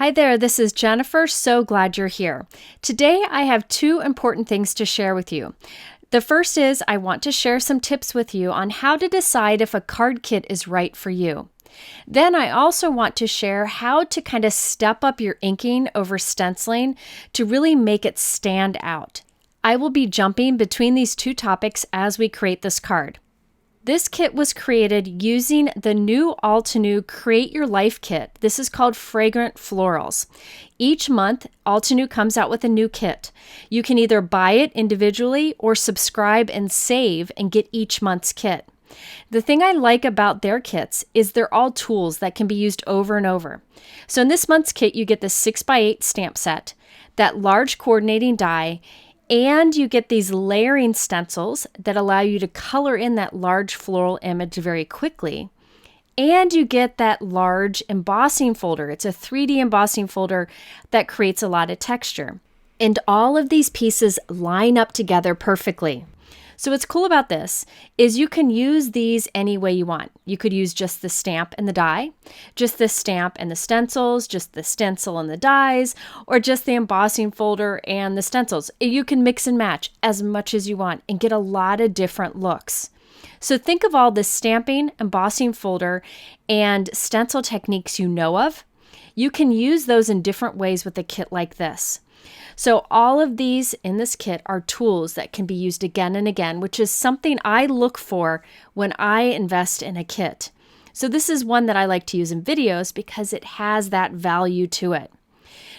Hi there, this is Jennifer. So glad you're here. Today I have two important things to share with you. The first is I want to share some tips with you on how to decide if a card kit is right for you. Then I also want to share how to kind of step up your inking over stenciling to really make it stand out. I will be jumping between these two topics as we create this card. This kit was created using the new Altenew Create Your Life kit. This is called Fragrant Florals. Each month, Altenew comes out with a new kit. You can either buy it individually or subscribe and save and get each month's kit. The thing I like about their kits is they're all tools that can be used over and over. So in this month's kit, you get the 6x8 stamp set, that large coordinating die, and you get these layering stencils that allow you to color in that large floral image very quickly. And you get that large embossing folder. It's a 3D embossing folder that creates a lot of texture. And all of these pieces line up together perfectly. So what's cool about this is you can use these any way you want. You could use just the stamp and the die, just the stamp and the stencils, just the stencil and the dies, or just the embossing folder and the stencils. You can mix and match as much as you want and get a lot of different looks. So think of all the stamping, embossing folder, and stencil techniques you know of. You can use those in different ways with a kit like this. So all of these in this kit are tools that can be used again and again, which is something I look for when I invest in a kit. So this is one that I like to use in videos because it has that value to it.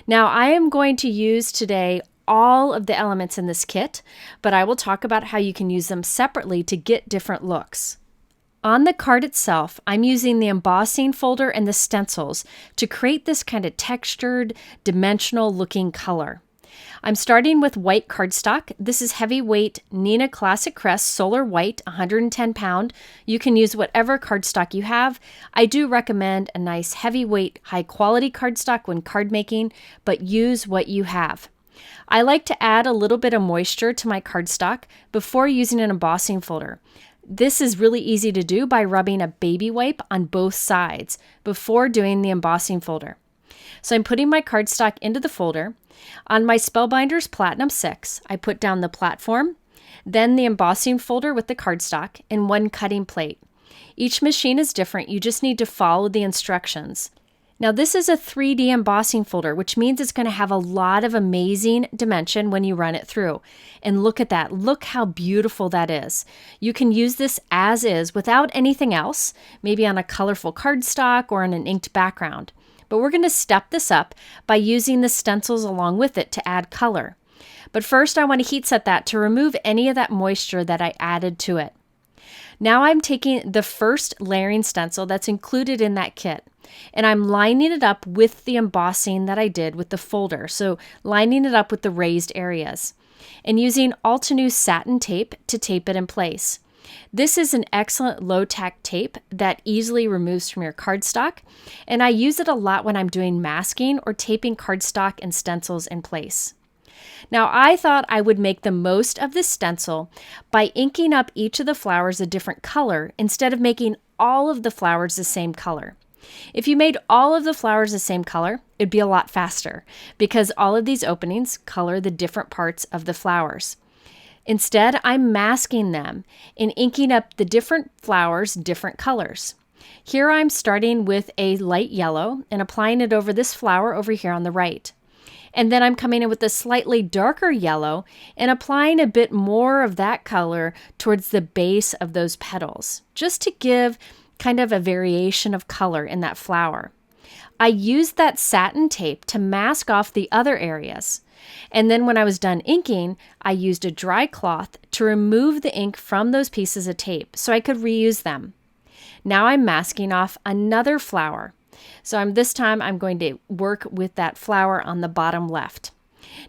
Now I am going to use today all of the elements in this kit, but I will talk about how you can use them separately to get different looks. On the card itself, I'm using the embossing folder and the stencils to create this kind of textured, dimensional looking color. I'm starting with white cardstock. This is heavyweight Neenah Classic Crest Solar White, 110 pound. You can use whatever cardstock you have. I do recommend a nice heavyweight, high quality cardstock when card making, but use what you have. I like to add a little bit of moisture to my cardstock before using an embossing folder. This is really easy to do by rubbing a baby wipe on both sides before doing the embossing folder. So I'm putting my cardstock into the folder. On my Spellbinders Platinum 6, I put down the platform, then the embossing folder with the cardstock, and one cutting plate. Each machine is different. You just need to follow the instructions. Now this is a 3D embossing folder, which means it's going to have a lot of amazing dimension when you run it through. And look at that. Look how beautiful that is. You can use this as is without anything else, maybe on a colorful cardstock or on an inked background. But we're going to step this up by using the stencils along with it to add color. But first I want to heat set that to remove any of that moisture that I added to it. Now I'm taking the first layering stencil that's included in that kit, and I'm lining it up with the embossing that I did with the folder, so lining it up with the raised areas, and using Altenew Satin tape to tape it in place. This is an excellent low-tack tape that easily removes from your cardstock, and I use it a lot when I'm doing masking or taping cardstock and stencils in place. Now I thought I would make the most of this stencil by inking up each of the flowers a different color instead of making all of the flowers the same color. If you made all of the flowers the same color, it'd be a lot faster because all of these openings color the different parts of the flowers. Instead, I'm masking them and inking up the different flowers different colors. Here I'm starting with a light yellow and applying it over this flower over here on the right. And then I'm coming in with a slightly darker yellow and applying a bit more of that color towards the base of those petals, just to give kind of a variation of color in that flower. I used that satin tape to mask off the other areas. And then when I was done inking, I used a dry cloth to remove the ink from those pieces of tape so I could reuse them. Now I'm masking off another flower. So this time I'm going to work with that flower on the bottom left.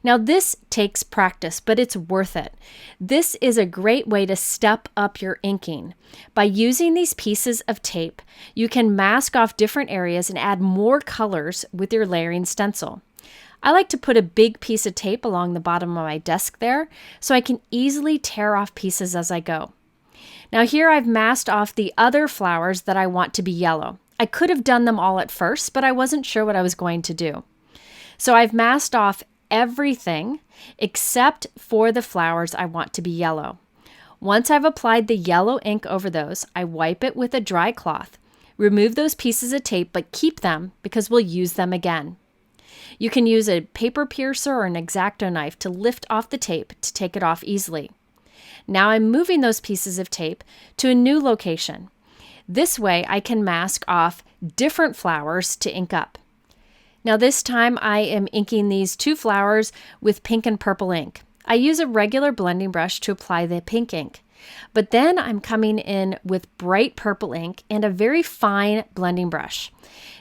Now this takes practice, but it's worth it. This is a great way to step up your inking. By using these pieces of tape, you can mask off different areas and add more colors with your layering stencil. I like to put a big piece of tape along the bottom of my desk there so I can easily tear off pieces as I go. Now here I've masked off the other flowers that I want to be yellow. I could have done them all at first, but I wasn't sure what I was going to do. So I've masked off everything except for the flowers I want to be yellow. Once I've applied the yellow ink over those, I wipe it with a dry cloth. Remove those pieces of tape, but keep them because we'll use them again. You can use a paper piercer or an X-Acto knife to lift off the tape to take it off easily. Now I'm moving those pieces of tape to a new location. This way I can mask off different flowers to ink up. Now this time I am inking these 2 flowers with pink and purple ink. I use a regular blending brush to apply the pink ink, but then I'm coming in with bright purple ink and a very fine blending brush.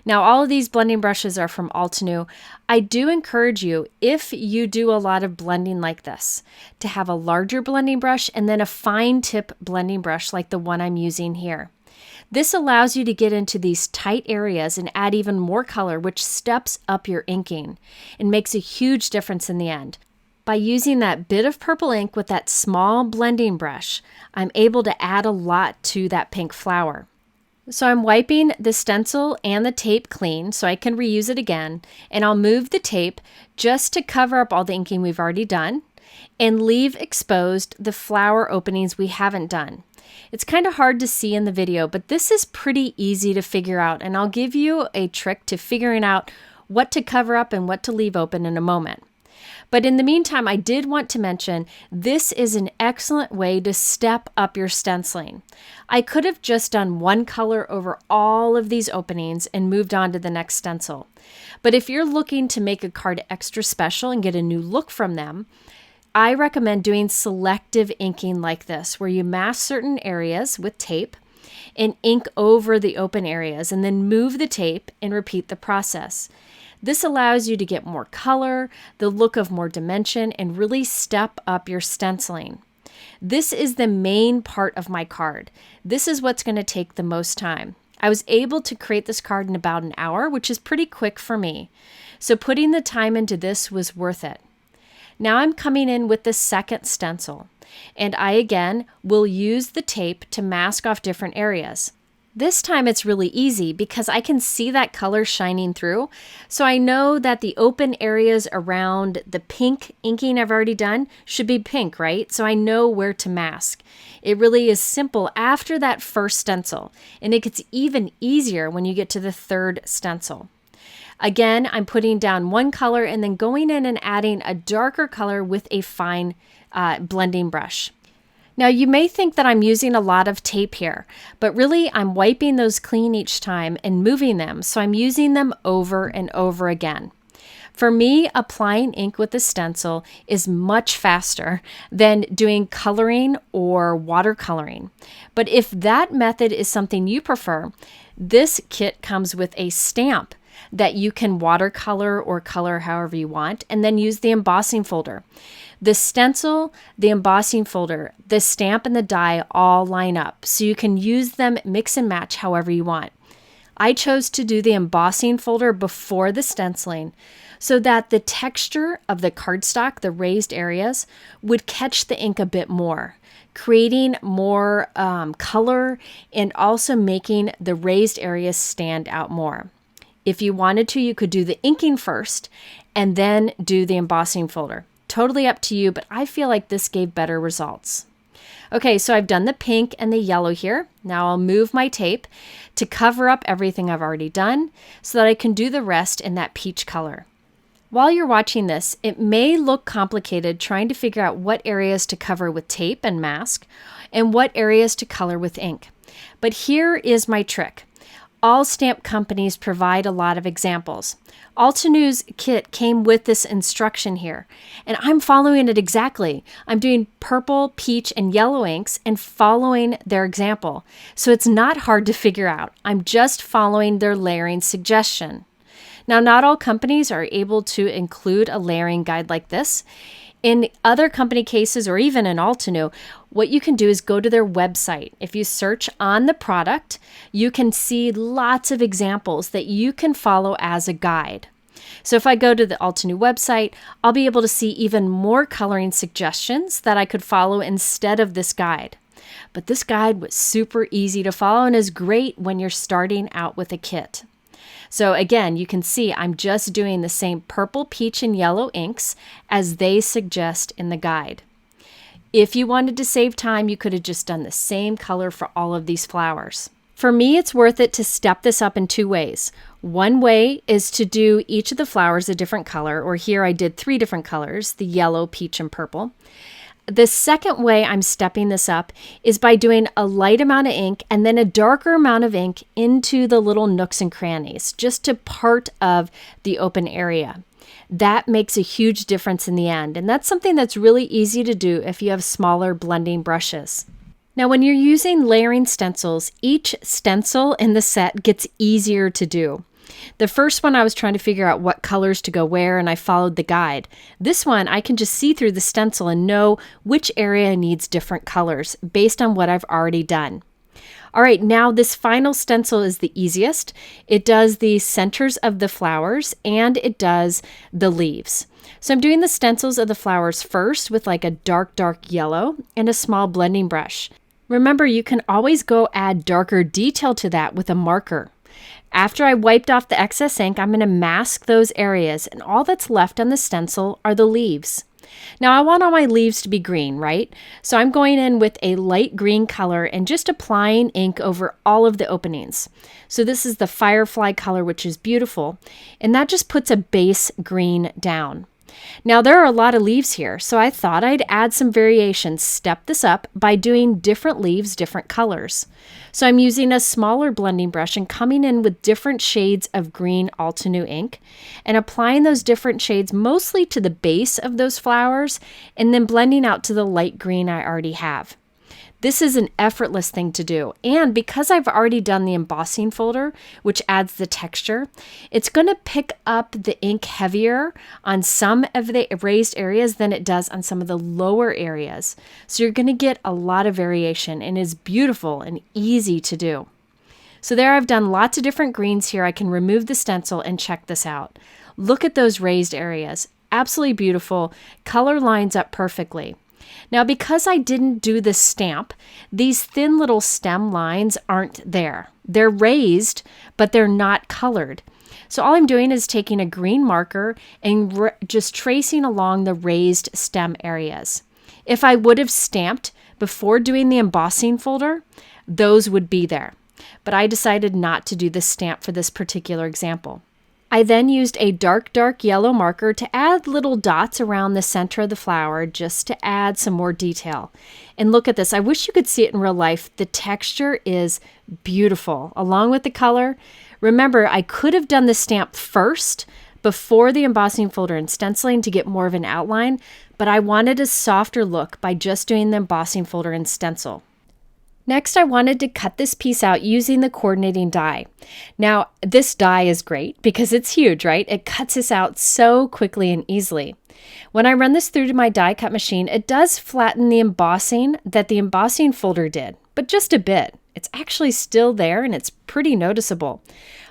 Now all of these blending brushes are from Altenew. I do encourage you, if you do a lot of blending like this, to have a larger blending brush and then a fine tip blending brush like the one I'm using here. This allows you to get into these tight areas and add even more color, which steps up your inking and makes a huge difference in the end. By using that bit of purple ink with that small blending brush, I'm able to add a lot to that pink flower. So I'm wiping the stencil and the tape clean so I can reuse it again, and I'll move the tape just to cover up all the inking we've already done and leave exposed the flower openings we haven't done. It's kind of hard to see in the video, but this is pretty easy to figure out, and I'll give you a trick to figuring out what to cover up and what to leave open in a moment. But in the meantime, I did want to mention this is an excellent way to step up your stenciling. I could have just done one color over all of these openings and moved on to the next stencil. But if you're looking to make a card extra special and get a new look from them, I recommend doing selective inking like this, where you mask certain areas with tape and ink over the open areas and then move the tape and repeat the process. This allows you to get more color, the look of more dimension, and really step up your stenciling. This is the main part of my card. This is what's going to take the most time. I was able to create this card in about an hour, which is pretty quick for me. So putting the time into this was worth it. Now I'm coming in with the second stencil, and I again will use the tape to mask off different areas. This time it's really easy because I can see that color shining through, so I know that the open areas around the pink inking I've already done should be pink, right? So I know where to mask. It really is simple after that first stencil, and it gets even easier when you get to the third stencil. Again, I'm putting down one color and then going in and adding a darker color with a fine blending brush. Now you may think that I'm using a lot of tape here, but really I'm wiping those clean each time and moving them, so I'm using them over and over again. For me, applying ink with a stencil is much faster than doing coloring or watercoloring. But if that method is something you prefer, this kit comes with a stamp that you can watercolor or color however you want, and then use the embossing folder. The stencil, the embossing folder, the stamp, and the die all line up, so you can use them, mix and match however you want. I chose to do the embossing folder before the stenciling so that the texture of the cardstock, the raised areas, would catch the ink a bit more, creating more color and also making the raised areas stand out more. If you wanted to, you could do the inking first and then do the embossing folder. Totally up to you, but I feel like this gave better results. Okay, so I've done the pink and the yellow here. Now I'll move my tape to cover up everything I've already done so that I can do the rest in that peach color. While you're watching this, it may look complicated trying to figure out what areas to cover with tape and mask and what areas to color with ink. But here is my trick. All stamp companies provide a lot of examples. Altenew's kit came with this instruction here, and I'm following it exactly. I'm doing purple, peach, and yellow inks and following their example. So it's not hard to figure out. I'm just following their layering suggestion. Now, not all companies are able to include a layering guide like this. In other company cases, or even in Altenew, what you can do is go to their website. If you search on the product, you can see lots of examples that you can follow as a guide. So if I go to the Altenew website, I'll be able to see even more coloring suggestions that I could follow instead of this guide. But this guide was super easy to follow and is great when you're starting out with a kit. So again, you can see I'm just doing the same purple, peach, and yellow inks as they suggest in the guide. If you wanted to save time, you could have just done the same color for all of these flowers. For me, it's worth it to step this up in 2 ways. One way is to do each of the flowers a different color, or here I did 3 different colors, the yellow, peach, and purple. The second way I'm stepping this up is by doing a light amount of ink and then a darker amount of ink into the little nooks and crannies, just to part of the open area. That makes a huge difference in the end, and that's something that's really easy to do if you have smaller blending brushes. Now, when you're using layering stencils, each stencil in the set gets easier to do. The first one I was trying to figure out what colors to go where, and I followed the guide. This one, I can just see through the stencil and know which area needs different colors based on what I've already done. All right, now this final stencil is the easiest. It does the centers of the flowers and it does the leaves. So I'm doing the stencils of the flowers first with like a dark yellow and a small blending brush. Remember, you can always go add darker detail to that with a marker. After I wiped off the excess ink, I'm going to mask those areas, and all that's left on the stencil are the leaves. Now I want all my leaves to be green, right? So I'm going in with a light green color and just applying ink over all of the openings. So this is the firefly color, which is beautiful, and that just puts a base green down. Now there are a lot of leaves here, so I thought I'd add some variations, step this up by doing different leaves, different colors. So I'm using a smaller blending brush and coming in with different shades of green Altenew ink and applying those different shades mostly to the base of those flowers and then blending out to the light green I already have. This is an effortless thing to do, and because I've already done the embossing folder, which adds the texture, it's going to pick up the ink heavier on some of the raised areas than it does on some of the lower areas. So you're going to get a lot of variation, and it's beautiful and easy to do. So there I've done lots of different greens here. I can remove the stencil and check this out. Look at those raised areas. Absolutely beautiful. Color lines up perfectly. Now, because I didn't do the stamp, these thin little stem lines aren't there. They're raised, but they're not colored. So all I'm doing is taking a green marker and just tracing along the raised stem areas. If I would have stamped before doing the embossing folder, those would be there. But I decided not to do the stamp for this particular example. I then used a dark yellow marker to add little dots around the center of the flower just to add some more detail. And look at this. I wish you could see it in real life. The texture is beautiful along with the color. Remember, I could have done the stamp first before the embossing folder and stenciling to get more of an outline, but I wanted a softer look by just doing the embossing folder and stencil. Next, I wanted to cut this piece out using the coordinating die. Now, this die is great because it's huge, right? It cuts this out so quickly and easily. When I run this through to my die cut machine, it does flatten the embossing that the embossing folder did, but just a bit. It's actually still there and it's pretty noticeable.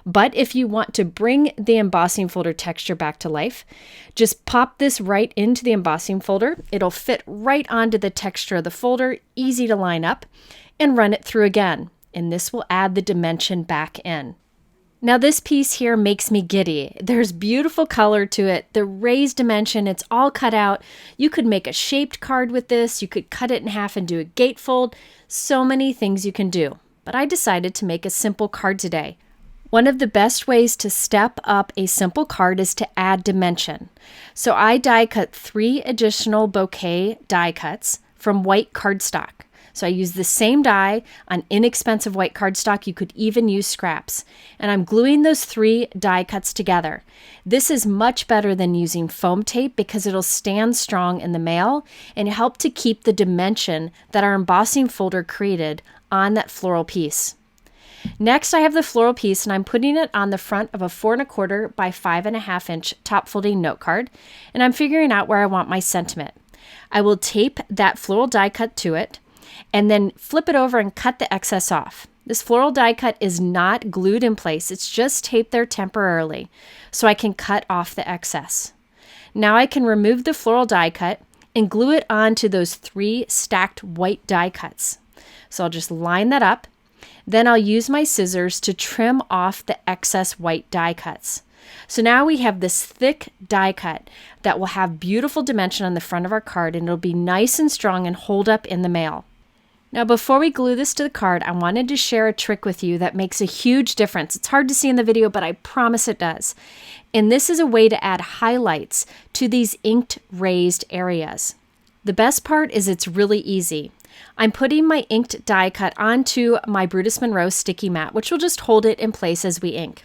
But if you want to bring the embossing folder texture back to life, just pop this right into the embossing folder. It'll fit right onto the texture of the folder, easy to line up, and run it through again, and this will add the dimension back in. Now this piece here makes me giddy. There's beautiful color to it, the raised dimension, it's all cut out. You could make a shaped card with this, you could cut it in half and do a gatefold, so many things you can do. But I decided to make a simple card today. One of the best ways to step up a simple card is to add dimension. So I die cut 3 additional bouquet die cuts from white cardstock. So I use the same die on inexpensive white cardstock. You could even use scraps. And I'm gluing those 3 die cuts together. This is much better than using foam tape because it'll stand strong in the mail and help to keep the dimension that our embossing folder created on that floral piece. Next, I have the floral piece and I'm putting it on the front of a 4 1/4 by 5.5 inch top folding note card. And I'm figuring out where I want my sentiment. I will tape that floral die cut to it, and then flip it over and cut the excess off. This floral die cut is not glued in place. It's just taped there temporarily so I can cut off the excess. Now I can remove the floral die cut and glue it onto those 3 stacked white die cuts. So I'll just line that up. Then I'll use my scissors to trim off the excess white die cuts. So now we have this thick die cut that will have beautiful dimension on the front of our card, and it'll be nice and strong and hold up in the mail. Now, before we glue this to the card, I wanted to share a trick with you that makes a huge difference. It's hard to see in the video, but I promise it does. And this is a way to add highlights to these inked raised areas. The best part is it's really easy. I'm putting my inked die cut onto my Brutus Monroe sticky mat, which will just hold it in place as we ink.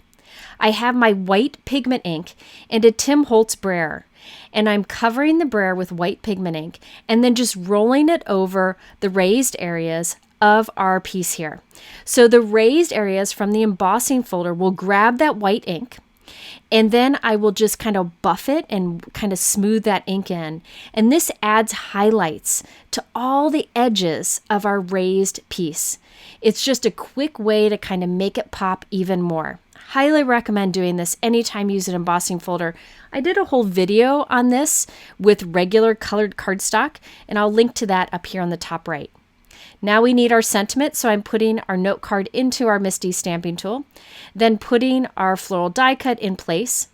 I have my white pigment ink and a Holtz Brayer, and I'm covering the brayer with white pigment ink and then just rolling it over the raised areas of our piece here. So the raised areas from the embossing folder will grab that white ink, and then I will just kind of buff it and kind of smooth that ink in. And this adds highlights to all the edges of our raised piece. It's just a quick way to kind of make it pop even more. Highly recommend doing this anytime you use an embossing folder. I did a whole video on this with regular colored cardstock, and I'll link to that up here on the top right. Now we need our sentiment, so I'm putting our note card into our MISTI stamping tool, then putting our floral die cut in place,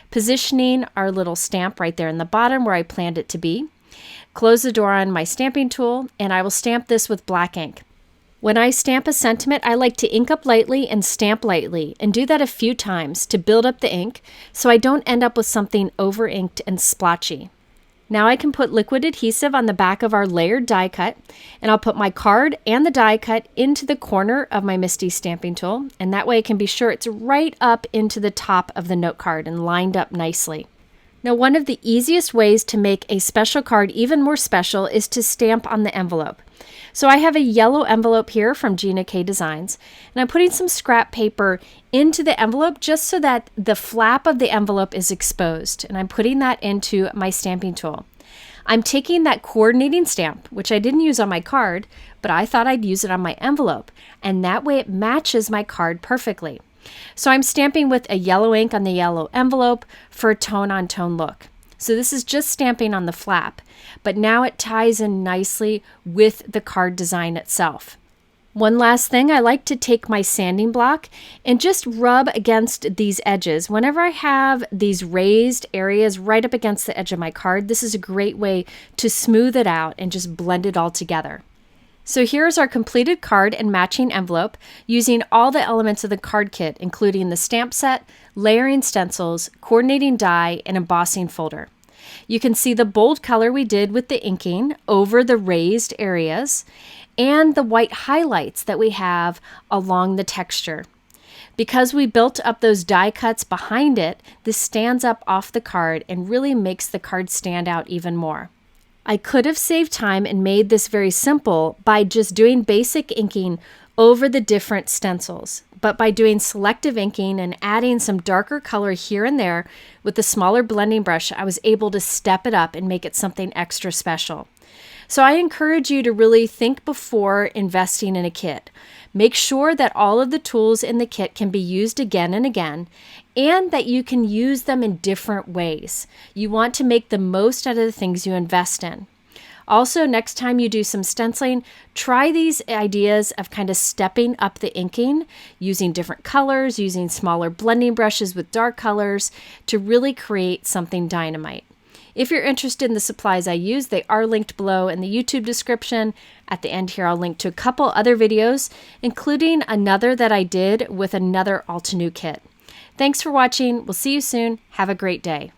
positioning our little stamp right there in the bottom where I planned it to be, close the door on my stamping tool, and I will stamp this with black ink. When I stamp a sentiment, I like to ink up lightly and stamp lightly, and do that a few times to build up the ink so I don't end up with something over-inked and splotchy. Now I can put liquid adhesive on the back of our layered die cut, and I'll put my card and the die cut into the corner of my MISTI stamping tool, and that way I can be sure it's right up into the top of the note card and lined up nicely. Now, one of the easiest ways to make a special card even more special is to stamp on the envelope. So I have a yellow envelope here from Gina K Designs, and I'm putting some scrap paper into the envelope just so that the flap of the envelope is exposed, and I'm putting that into my stamping tool. I'm taking that coordinating stamp, which I didn't use on my card, but I thought I'd use it on my envelope, and that way it matches my card perfectly. So I'm stamping with a yellow ink on the yellow envelope for a tone-on-tone look. So this is just stamping on the flap, but now it ties in nicely with the card design itself. One last thing, I like to take my sanding block and just rub against these edges. Whenever I have these raised areas right up against the edge of my card, this is a great way to smooth it out and just blend it all together. So here's our completed card and matching envelope using all the elements of the card kit, including the stamp set, layering stencils, coordinating die, and embossing folder. You can see the bold color we did with the inking over the raised areas and the white highlights that we have along the texture. Because we built up those die cuts behind it, this stands up off the card and really makes the card stand out even more. I could have saved time and made this very simple by just doing basic inking over the different stencils, but by doing selective inking and adding some darker color here and there with the smaller blending brush, I was able to step it up and make it something extra special. So I encourage you to really think before investing in a kit. Make sure that all of the tools in the kit can be used again and again, and that you can use them in different ways. You want to make the most out of the things you invest in. Also, next time you do some stenciling, try these ideas of kind of stepping up the inking, using different colors, using smaller blending brushes with dark colors to really create something dynamite. If you're interested in the supplies I use, they are linked below in the YouTube description. At the end here, I'll link to a couple other videos, including another that I did with another Altenew kit. Thanks for watching. We'll see you soon. Have a great day.